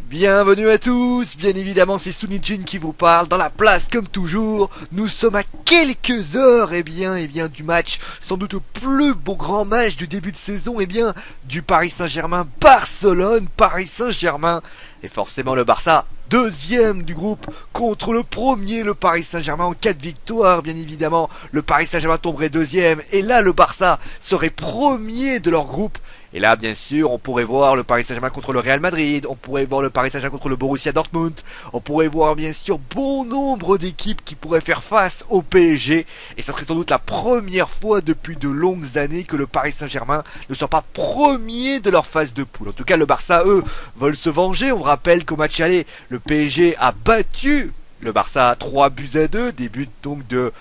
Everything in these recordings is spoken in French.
Bienvenue à tous, bien évidemment c'est Sunijin qui vous parle dans la place comme toujours. Nous sommes à quelques heures du match, sans doute le plus beau grand match du début de saison, du Paris Saint-Germain-Barcelone, Paris Saint-Germain. Et forcément le Barça, deuxième du groupe, contre le premier, le Paris Saint-Germain en 4 victoires, bien évidemment. Le Paris Saint-Germain tomberait deuxième, et là le Barça serait premier de leur groupe. Et là, bien sûr, on pourrait voir le Paris Saint-Germain contre le Real Madrid, on pourrait voir le Paris Saint-Germain contre le Borussia Dortmund, on pourrait voir bien sûr bon nombre d'équipes qui pourraient faire face au PSG. Et ça serait sans doute la première fois depuis de longues années que le Paris Saint-Germain ne soit pas premier de leur phase de poule. En tout cas, le Barça, eux, veulent se venger. On rappelle qu'au match aller, le PSG a battu le Barça 3-2, des buts donc de...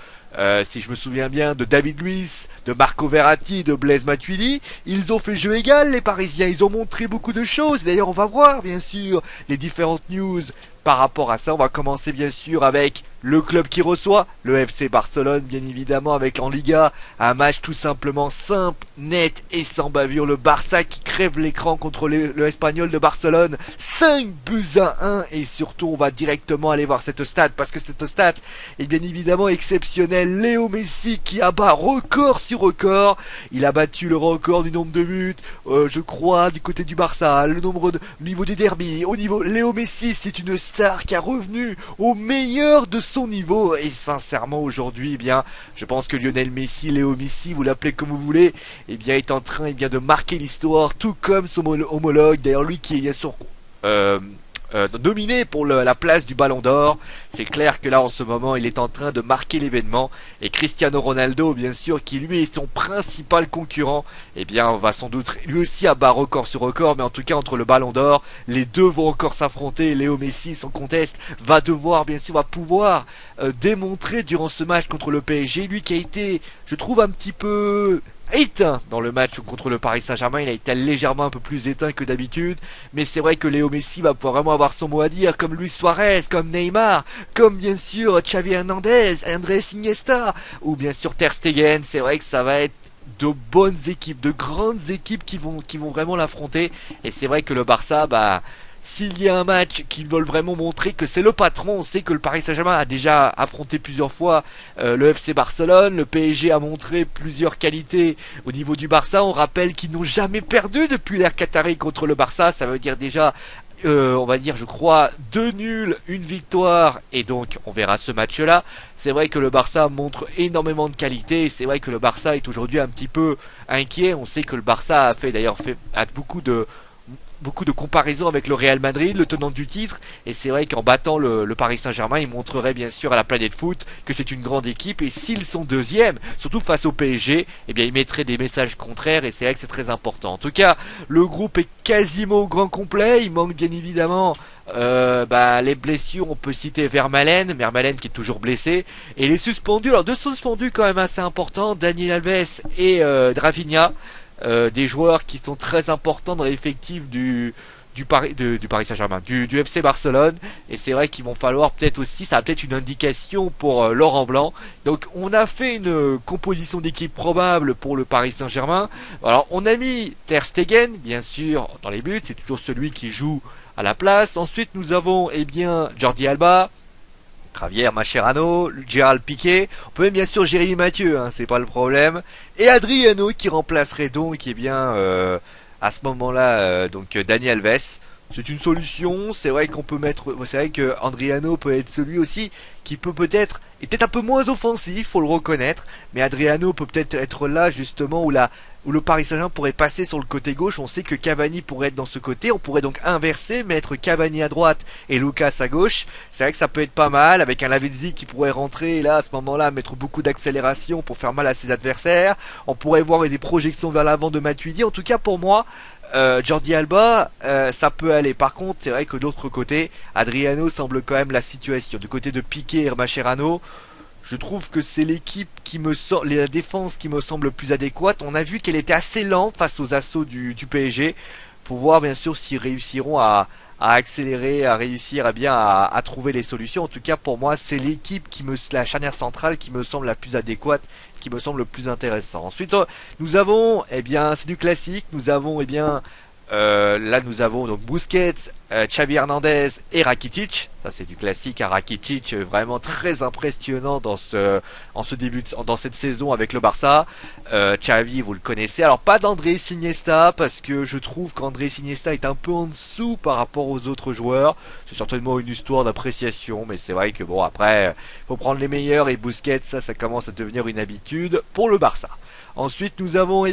si je me souviens bien, de David Luiz, de Marco Verratti, de Blaise Matuidi. Ils ont fait jeu égal, les Parisiens. Ils ont montré beaucoup de choses. D'ailleurs, on va voir, bien sûr, les différentes news par rapport à ça. On va commencer, bien sûr, avec le club qui reçoit, le FC Barcelone, bien évidemment, avec en Liga un match tout simplement simple, net et sans bavure. Le Barça qui crève l'écran contre le Espagnol de Barcelone, 5-1. Et surtout, on va directement aller voir cette stat, parce que cette stat est bien évidemment exceptionnelle. Léo Messi qui abat record sur record. Il a battu le record du nombre de buts, je crois, du côté du Barça, au niveau des derbies, au niveau Léo Messi, c'est une star qui a revenu au meilleur de son niveau. Et sincèrement, aujourd'hui, je pense que Lionel Messi, Léo Messi, vous l'appelez comme vous voulez, est en train de marquer l'histoire, tout comme son homologue. D'ailleurs, lui qui est bien sûr nominé pour la place du Ballon d'Or. C'est clair que là en ce moment il est en train de marquer l'événement, et Cristiano Ronaldo bien sûr qui lui est son principal concurrent, on va sans doute lui aussi abattre record sur record. Mais en tout cas entre le Ballon d'Or, les deux vont encore s'affronter. Léo Messi sans conteste va pouvoir démontrer durant ce match contre le PSG, lui qui a été, je trouve, un petit peu éteint dans le match contre le Paris Saint-Germain. Il a été légèrement un peu plus éteint que d'habitude, mais c'est vrai que Léo Messi va pouvoir vraiment avoir son mot à dire, comme Luis Suarez, comme Neymar, comme bien sûr Xavi Hernandez, Andrés Iniesta, ou bien sûr Ter Stegen. C'est vrai que ça va être de bonnes équipes, de grandes équipes qui vont vraiment l'affronter. Et c'est vrai que le Barça, s'il y a un match qu'ils veulent vraiment montrer que c'est le patron, on sait que le Paris Saint-Germain a déjà affronté plusieurs fois le FC Barcelone, le PSG a montré plusieurs qualités au niveau du Barça. On rappelle qu'ils n'ont jamais perdu depuis l'ère Qatari contre le Barça, ça veut dire déjà on va dire je crois 2 nuls, 1 victoire, et donc on verra ce match là. C'est vrai que le Barça montre énormément de qualité, et c'est vrai que le Barça est aujourd'hui un petit peu inquiet. On sait que le Barça a beaucoup de comparaisons avec le Real Madrid, le tenant du titre, et c'est vrai qu'en battant le Paris Saint-Germain, il montrerait bien sûr à la planète foot que c'est une grande équipe. Et s'ils sont deuxièmes, surtout face au PSG, ils mettraient des messages contraires, et c'est vrai que c'est très important. En tout cas, le groupe est quasiment au grand complet. Il manque bien évidemment les blessures. On peut citer Vermaelen qui est toujours blessé, et les suspendus. Alors deux suspendus quand même assez importants, Daniel Alves et Rafinha. Des joueurs qui sont très importants dans l'effectif du Paris Saint-Germain, du FC Barcelone. Et c'est vrai qu'ils vont falloir peut-être aussi, ça a peut-être une indication pour Laurent Blanc. Donc on a fait une composition d'équipe probable pour le Paris Saint-Germain. Alors on a mis Ter Stegen bien sûr dans les buts, c'est toujours celui qui joue à la place. Ensuite nous avons Jordi Alba, Javier Mascherano, Gérald Piqué, on peut même bien sûr Jérémy Mathieu, c'est pas le problème, et Adriano qui remplacerait donc à ce moment-là Dani Alves. C'est une solution. C'est vrai c'est vrai que Adriano peut être celui aussi qui peut peut-être est peut-être un peu moins offensif, faut le reconnaître, mais Adriano peut peut-être être là justement où le Paris Saint-Germain pourrait passer sur le côté gauche. On sait que Cavani pourrait être dans ce côté. On pourrait donc inverser, mettre Cavani à droite et Lucas à gauche. C'est vrai que ça peut être pas mal, avec un Lavezzi qui pourrait rentrer et là à ce moment-là mettre beaucoup d'accélération pour faire mal à ses adversaires. On pourrait voir des projections vers l'avant de Matuidi. En tout cas pour moi, Jordi Alba, ça peut aller. Par contre, c'est vrai que de l'autre côté, Adriano semble quand même la situation. Du côté de Piqué et Mascherano, je trouve que c'est la défense qui me semble plus adéquate. On a vu qu'elle était assez lente face aux assauts du PSG. Faut voir bien sûr s'ils réussiront à accélérer, à réussir à trouver les solutions. En tout cas pour moi c'est l'équipe la charnière centrale qui me semble la plus adéquate, qui me semble le plus intéressant. Ensuite nous avons c'est du classique, nous avons là nous avons donc Busquets, Xavi Hernandez et Rakitic. Ça c'est du classique à Rakitic, vraiment très impressionnant en ce début, dans cette saison avec le Barça. Xavi, vous le connaissez. Alors pas d'Andrés Iniesta parce que je trouve qu'Andrés Iniesta est un peu en dessous par rapport aux autres joueurs. C'est certainement une histoire d'appréciation, mais c'est vrai que bon après, faut prendre les meilleurs et Busquets, ça commence à devenir une habitude pour le Barça. Ensuite, nous avons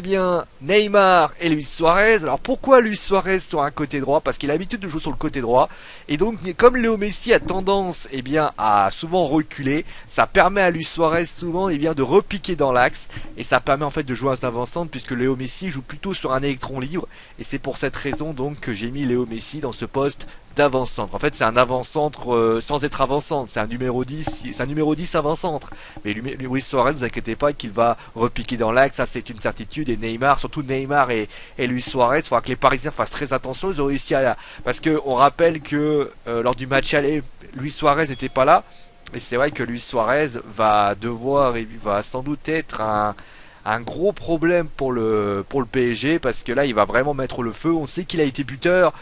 Neymar et Luis Suarez. Alors pourquoi Luis Suarez sur un côté droit? Parce qu'il a l'habitude de jouer sur le côté droit. Et donc, comme Léo Messi a tendance à souvent reculer, ça permet à Luis Suarez souvent de repiquer dans l'axe. Et ça permet en fait de jouer à un avant-centre puisque Léo Messi joue plutôt sur un électron libre. Et c'est pour cette raison donc que j'ai mis Léo Messi dans ce poste d'avant-centre. En fait, c'est un avant-centre sans être avant-centre. C'est un numéro 10, c'est un numéro 10 avant-centre. Mais Luis Suarez, ne vous inquiétez pas qu'il va repiquer dans l'axe, ça c'est une certitude. Et Neymar, surtout Neymar et Luis Suarez, il faudra que les Parisiens fassent très attention. Ils ont réussi parce que on rappelle que lors du match aller, Luis Suarez n'était pas là. Et c'est vrai que Luis Suarez va sans doute être un gros problème pour le PSG parce que là il va vraiment mettre le feu. On sait qu'il a été buteur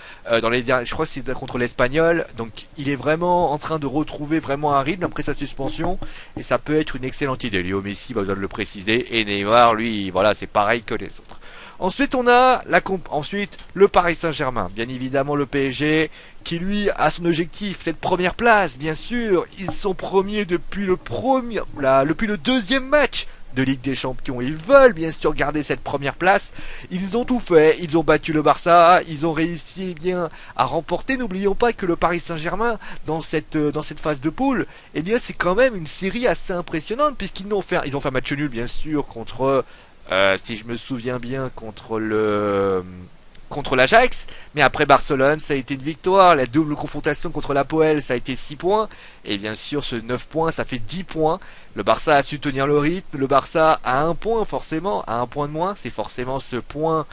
dans les derniers, je crois que c'est contre l'Espagnol, donc il est vraiment en train de retrouver vraiment un rythme après sa suspension et ça peut être une excellente idée. Léo Messi, besoin de le préciser, et Neymar, lui, voilà, c'est pareil que les autres. Ensuite, on a ensuite le Paris Saint-Germain, bien évidemment le PSG, qui lui a son objectif, cette première place, bien sûr. Ils sont premiers depuis depuis le deuxième match de Ligue des Champions. Ils veulent bien sûr garder cette première place. Ils ont tout fait. Ils ont battu le Barça. Ils ont réussi à remporter. N'oublions pas que le Paris Saint-Germain dans cette phase de poule, c'est quand même une série assez impressionnante puisqu'ils ont fait un match nul bien sûr contre si je me souviens bien contre l'Ajax, mais après Barcelone, ça a été une victoire. La double confrontation contre l'Apoel, ça a été 6 points. Et bien sûr, ce 9 points, ça fait 10 points. Le Barça a su tenir le rythme. Le Barça a un point, forcément, a un point de moins. C'est forcément ce point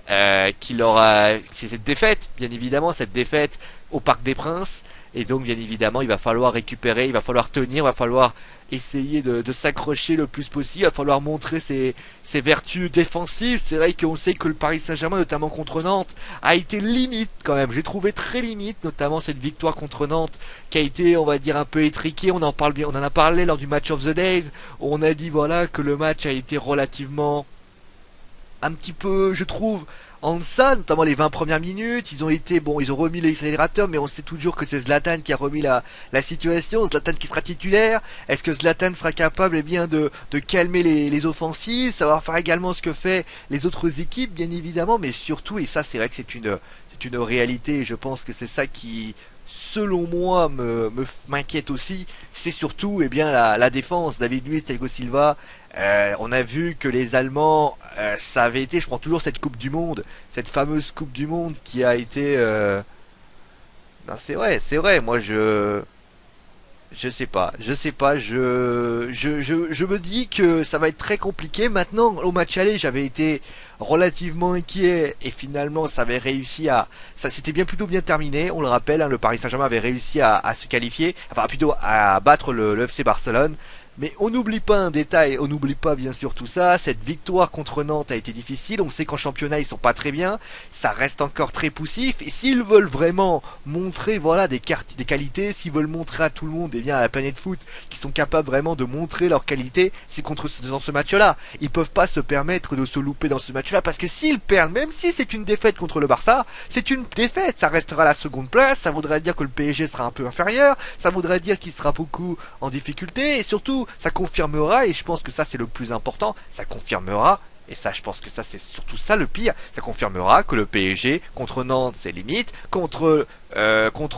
c'est cette défaite, bien évidemment, cette défaite au Parc des Princes. Et donc, bien évidemment, il va falloir récupérer, il va falloir tenir, il va falloir essayer de s'accrocher le plus possible, il va falloir montrer ses vertus défensives. C'est vrai qu'on sait que le Paris Saint-Germain, notamment contre Nantes, a été limite quand même. J'ai trouvé très limite, notamment cette victoire contre Nantes, qui a été, on va dire, un peu étriquée. On en a parlé lors du Match of the Days, où on a dit, voilà, que le match a été relativement un petit peu, je trouve, en deçà, notamment les 20 premières minutes. Ils ont remis l'accélérateur, mais on sait toujours que c'est Zlatan qui a remis la situation. Zlatan qui sera titulaire. Est-ce que Zlatan sera capable de calmer les offensives, savoir faire également ce que fait les autres équipes, bien évidemment, mais surtout, et ça c'est vrai que c'est une réalité, et je pense que c'est ça qui, selon moi, m'inquiète aussi, c'est surtout la défense. David Luiz, Thiago Silva. On a vu que les Allemands, ça avait été, je prends toujours cette Coupe du Monde, cette fameuse Coupe du Monde qui a été, non, c'est vrai, moi je sais pas, je me dis que ça va être très compliqué. Maintenant, au match aller, j'avais été relativement inquiet et finalement ça s'était plutôt bien terminé. On le rappelle, hein, le Paris Saint-Germain avait réussi à se qualifier, enfin plutôt à battre le FC Barcelone. Mais on n'oublie pas un détail, on n'oublie pas bien sûr tout ça. Cette victoire contre Nantes a été difficile. On sait qu'en championnat ils sont pas très bien. Ça reste encore très poussif. Et s'ils veulent vraiment montrer des qualités, s'ils veulent montrer à tout le monde, à la planète foot, qu'ils sont capables vraiment de montrer leurs qualités, c'est dans ce match-là. Ils peuvent pas se permettre de se louper dans ce match-là parce que s'ils perdent, même si c'est une défaite contre le Barça, c'est une défaite. Ça restera à la seconde place. Ça voudrait dire que le PSG sera un peu inférieur. Ça voudrait dire qu'il sera beaucoup en difficulté et surtout ça confirmera, et je pense que ça c'est le plus important, ça confirmera, et ça je pense que ça c'est surtout ça le pire, ça confirmera que le PSG contre Nantes c'est limite, contre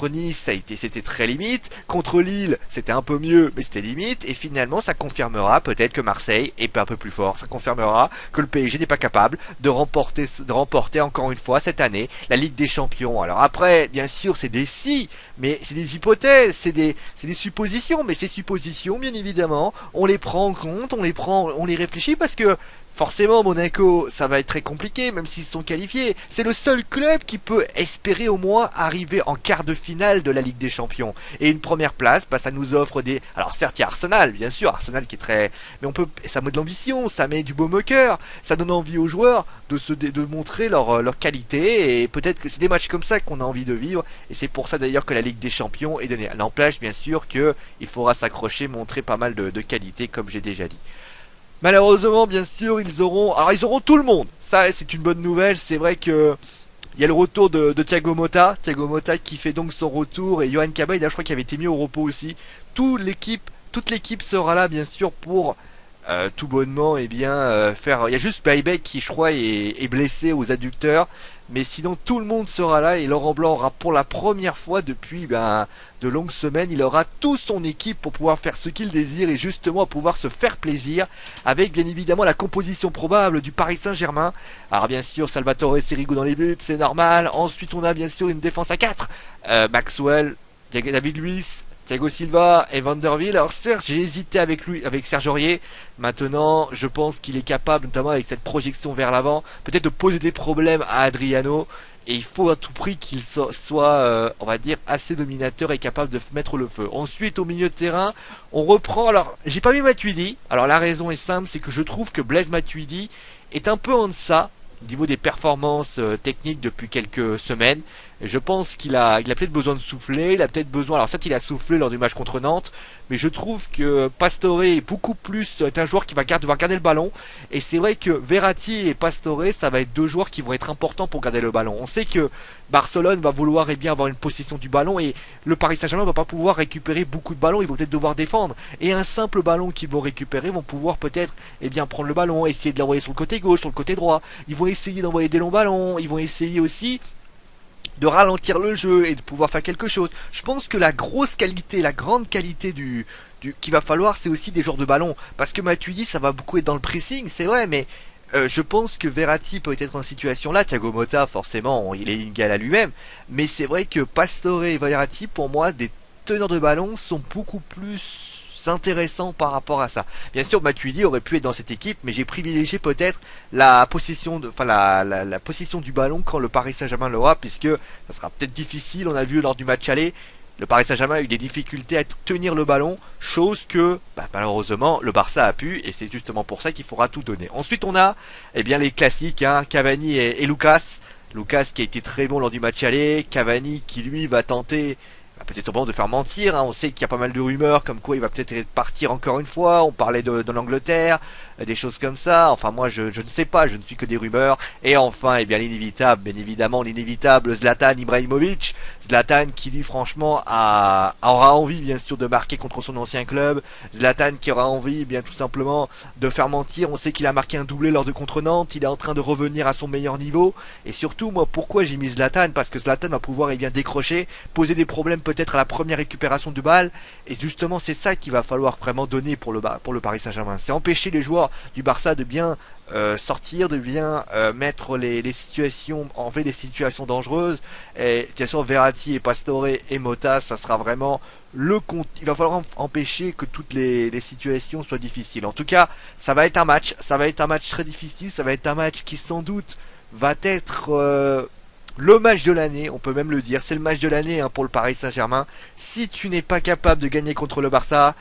Nice c'était très limite, contre Lille c'était un peu mieux mais c'était limite, et finalement ça confirmera peut-être que Marseille est un peu plus fort, ça confirmera que le PSG n'est pas capable de remporter encore une fois cette année la Ligue des Champions. Alors après bien sûr c'est des si, mais c'est des hypothèses, c'est des suppositions, mais ces suppositions bien évidemment on les prend en compte, on les réfléchit parce que forcément, Monaco, ça va être très compliqué, même s'ils sont qualifiés. C'est le seul club qui peut espérer au moins arriver en quart de finale de la Ligue des Champions. Et une première place, bah, ça nous offre des... Alors certes, il y a Arsenal, bien sûr, Arsenal qui est très... Mais on peut... ça met de l'ambition, ça met du baume au cœur, ça donne envie aux joueurs de montrer leur qualité, et peut-être que c'est des matchs comme ça qu'on a envie de vivre, et c'est pour ça d'ailleurs que la Ligue des Champions est donnée. Elle n'empêche bien sûr qu'il faudra s'accrocher, montrer pas mal de qualité, comme j'ai déjà dit. Malheureusement, bien sûr, ils auront tout le monde. Ça, c'est une bonne nouvelle. C'est vrai que il y a le retour de Thiago Motta qui fait donc son retour, et Yohan Cabaye, je crois qu'il avait été mis au repos aussi. Toute l'équipe sera là, bien sûr, pour tout bonnement, faire. Il y a juste Baybek qui, je crois, est blessé aux adducteurs. Mais sinon, tout le monde sera là, et Laurent Blanc aura pour la première fois depuis de longues semaines, il aura toute son équipe pour pouvoir faire ce qu'il désire, et justement pouvoir se faire plaisir, avec bien évidemment la composition probable du Paris Saint-Germain. Alors bien sûr, Salvatore Sirigu dans les buts, c'est normal. Ensuite, on a bien sûr une défense à 4. Maxwell, David Luiz, Thiago Silva et Vanderville. Alors certes, j'ai hésité avec Serge Aurier. Maintenant, je pense qu'il est capable, notamment avec cette projection vers l'avant, peut-être de poser des problèmes à Adriano. Et il faut à tout prix qu'il soit, on va dire, assez dominateur et capable de mettre le feu. Ensuite, au milieu de terrain, on reprend... Alors, j'ai pas mis Matuidi. Alors la raison est simple, c'est que je trouve que Blaise Matuidi est un peu en deçà au niveau des performances techniques depuis quelques semaines. Et je pense qu'il a peut-être besoin de souffler, il a peut-être besoin... Alors certes, il a soufflé lors du match contre Nantes, mais je trouve que Pastore est beaucoup plus... est un joueur qui va devoir garder le ballon. Et c'est vrai que Verratti et Pastore, ça va être deux joueurs qui vont être importants pour garder le ballon. On sait que Barcelone va vouloir avoir une possession du ballon, et le Paris Saint-Germain va pas pouvoir récupérer beaucoup de ballons, ils vont peut-être devoir défendre. Et un simple ballon qu'ils vont récupérer vont pouvoir peut-être prendre le ballon, essayer de l'envoyer sur le côté gauche, sur le côté droit. Ils vont essayer d'envoyer des longs ballons, ils vont essayer aussi de ralentir le jeu et de pouvoir faire quelque chose. Je pense que la grosse qualité, la grande qualité qu'il va falloir, c'est aussi des joueurs de ballon. Parce que Matuidi, ça va beaucoup être dans le pressing, c'est vrai, mais je pense que Verratti peut être en situation là. Thiago Motta, forcément, il est inégal à lui-même. Mais c'est vrai que Pastore et Verratti, pour moi, des teneurs de ballon sont beaucoup plus intéressants par rapport à ça. Bien sûr, Matuidi aurait pu être dans cette équipe, mais j'ai privilégié peut-être la possession la possession du ballon quand le Paris Saint-Germain l'aura, puisque ça sera peut-être difficile. On a vu lors du match aller, le Paris Saint-Germain a eu des difficultés à tenir le ballon, chose que malheureusement le Barça a pu, et c'est justement pour ça qu'il faudra tout donner. Ensuite, on a les classiques, Cavani et Lucas. Lucas qui a été très bon lors du match aller, Cavani qui lui va tenter peut-être bon de faire mentir, on sait qu'il y a pas mal de rumeurs comme quoi il va peut-être partir encore une fois. On parlait de l'Angleterre, des choses comme ça. Enfin moi je ne sais pas, je ne suis que des rumeurs. Et enfin l'inévitable, bien évidemment l'inévitable Zlatan Ibrahimovic. Zlatan qui lui franchement aura envie bien sûr de marquer contre son ancien club. Zlatan qui aura envie tout simplement de faire mentir. On sait qu'il a marqué un doublé lors de contre Nantes, il est en train de revenir à son meilleur niveau. Et surtout moi pourquoi j'ai mis Zlatan, parce que Zlatan va pouvoir décrocher, poser des problèmes peut-être à la première récupération du balle, et justement c'est ça qu'il va falloir vraiment donner pour le Paris Saint-Germain, c'est empêcher les joueurs du Barça de bien sortir, de bien mettre les situations, en fait des situations dangereuses. Et bien sûr Verratti et Pastore et Motta, ça sera vraiment il va falloir empêcher que toutes les situations soient difficiles. En tout cas, ça va être un match très difficile, ça va être un match qui sans doute va être le match de l'année, on peut même le dire, c'est le match de l'année pour le Paris Saint-Germain. Si tu n'es pas capable de gagner contre le Barça,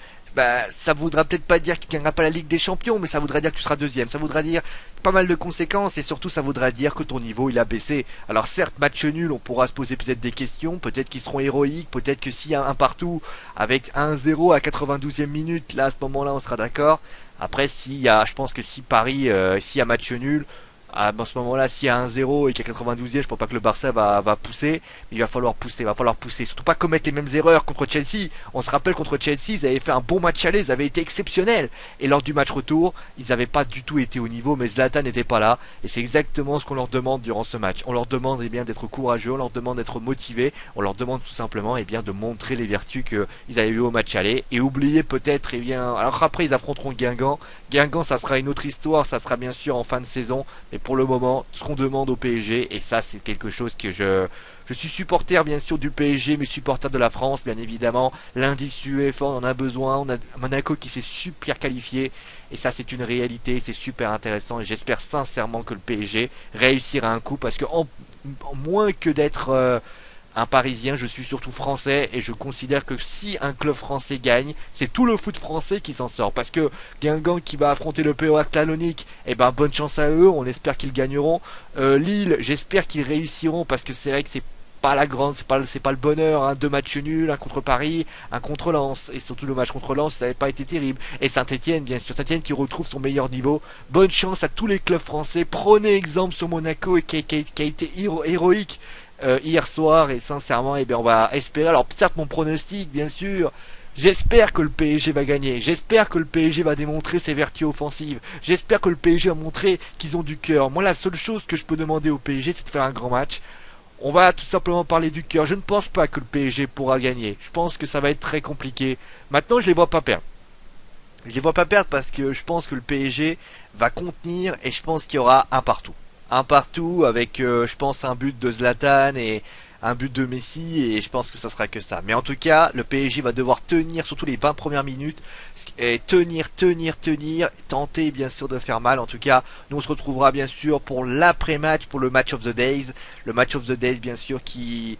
ça voudra peut-être pas dire que tu gagneras pas la Ligue des Champions, mais ça voudra dire que tu seras deuxième, ça voudra dire pas mal de conséquences, et surtout ça voudra dire que ton niveau il a baissé. Alors certes, match nul, on pourra se poser peut-être des questions, peut-être qu'ils seront héroïques, peut-être que s'il y a un partout avec 1-0 à 92e minute, là à ce moment-là on sera d'accord. Après je pense que si Paris, s'il y a match nul, à ce moment-là, s'il y a 1-0 et qu'il y a 92e, je pense pas que le Barça va pousser. Mais il va falloir pousser. Surtout pas commettre les mêmes erreurs contre Chelsea. On se rappelle contre Chelsea, ils avaient fait un bon match aller, ils avaient été exceptionnels. Et lors du match retour, ils n'avaient pas du tout été au niveau, mais Zlatan n'était pas là. Et c'est exactement ce qu'on leur demande durant ce match. On leur demande d'être courageux, on leur demande d'être motivés, on leur demande tout simplement de montrer les vertus qu'ils avaient eu au match aller. Et oublier peut-être, alors après ils affronteront Guingamp. Guingamp, ça sera une autre histoire, ça sera bien sûr en fin de saison. Mais pour le moment, ce qu'on demande au PSG, et ça c'est quelque chose que je suis supporter bien sûr du PSG, mais supporter de la France bien évidemment. L'indice UEFA, on en a besoin, on a Monaco qui s'est super qualifié, et ça c'est une réalité, c'est super intéressant, et j'espère sincèrement que le PSG réussira un coup, parce que en moins que d'être un Parisien, je suis surtout français et je considère que si un club français gagne, c'est tout le foot français qui s'en sort. Parce que Guingamp qui va affronter le PO Talonique, eh ben bonne chance à eux, on espère qu'ils gagneront. Lille, j'espère qu'ils réussiront parce que c'est vrai que c'est pas la grande, c'est pas le bonheur, hein. Deux matchs nuls, un contre Paris, un contre Lens, et surtout le match contre Lens, ça n'avait pas été terrible. Et Saint-Etienne, bien sûr, Saint-Etienne qui retrouve son meilleur niveau. Bonne chance à tous les clubs français. Prenez exemple sur Monaco et qui a été héroïque hier soir. Et sincèrement, eh bien, on va espérer. Alors certes, mon pronostic, bien sûr. J'espère que le PSG va gagner. J'espère que le PSG va démontrer ses vertus offensives. J'espère que le PSG va montrer qu'ils ont du cœur. Moi, la seule chose que je peux demander au PSG, c'est de faire un grand match. On va tout simplement parler du cœur. Je ne pense pas que le PSG pourra gagner. Je pense que ça va être très compliqué. Maintenant, je les vois pas perdre. Je les vois pas perdre parce que je pense que le PSG va contenir et je pense qu'il y aura un partout. Un partout avec, je pense, un but de Zlatan et un but de Messi et je pense que ça sera que ça. Mais en tout cas, le PSG va devoir tenir surtout les 20 premières minutes et tenir, tenter bien sûr de faire mal. En tout cas, nous on se retrouvera bien sûr pour l'après-match, pour le match of the days. Le match of the days bien sûr qui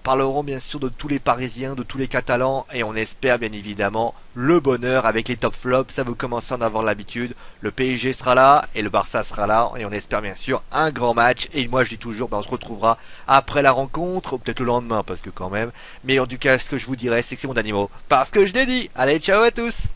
parleront bien sûr de tous les Parisiens, de tous les Catalans et on espère bien évidemment le bonheur avec les top flops, ça vous commencez à en avoir l'habitude. Le PSG sera là et le Barça sera là et on espère bien sûr un grand match et moi je dis toujours on se retrouvera après la rencontre ou peut-être le lendemain parce que quand même, mais en tout cas ce que je vous dirais c'est que c'est mon dernier mot parce que je l'ai dit. Allez, ciao à tous.